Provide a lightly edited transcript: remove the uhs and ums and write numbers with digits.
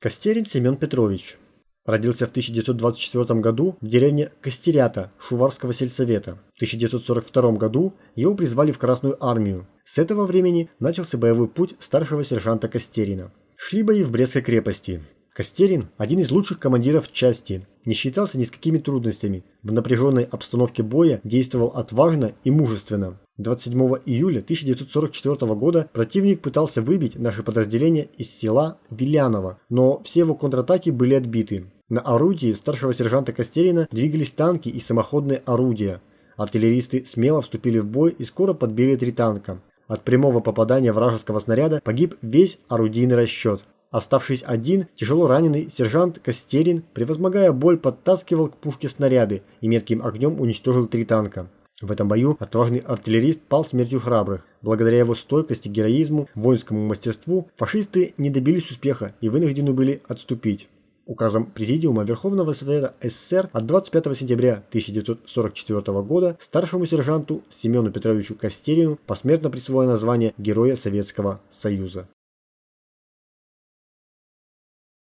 Костерин Семен Петрович родился в 1924 году в деревне Костерята Шуварского сельсовета. В 1942 году его призвали в Красную армию. С этого времени начался боевой путь старшего сержанта Костерина. Шли бои в Брестской крепости. Костерин – один из лучших командиров части, не считался ни с какими трудностями. В напряженной обстановке боя действовал отважно и мужественно. 27 июля 1944 года противник пытался выбить наше подразделение из села Виляново, но все его контратаки были отбиты. На орудии старшего сержанта Костерина двигались танки и самоходные орудия. Артиллеристы смело вступили в бой и скоро подбили 3 танка. От прямого попадания вражеского снаряда погиб весь орудийный расчет. Оставшись один, тяжело раненый сержант Костерин, превозмогая боль, подтаскивал к пушке снаряды и метким огнем уничтожил 3 танка. В этом бою отважный артиллерист пал смертью храбрых. Благодаря его стойкости, героизму, воинскому мастерству фашисты не добились успеха и вынуждены были отступить. Указом Президиума Верховного Совета СССР от 25 сентября 1944 года старшему сержанту Семену Петровичу Костерину посмертно присвоено звание Героя Советского Союза.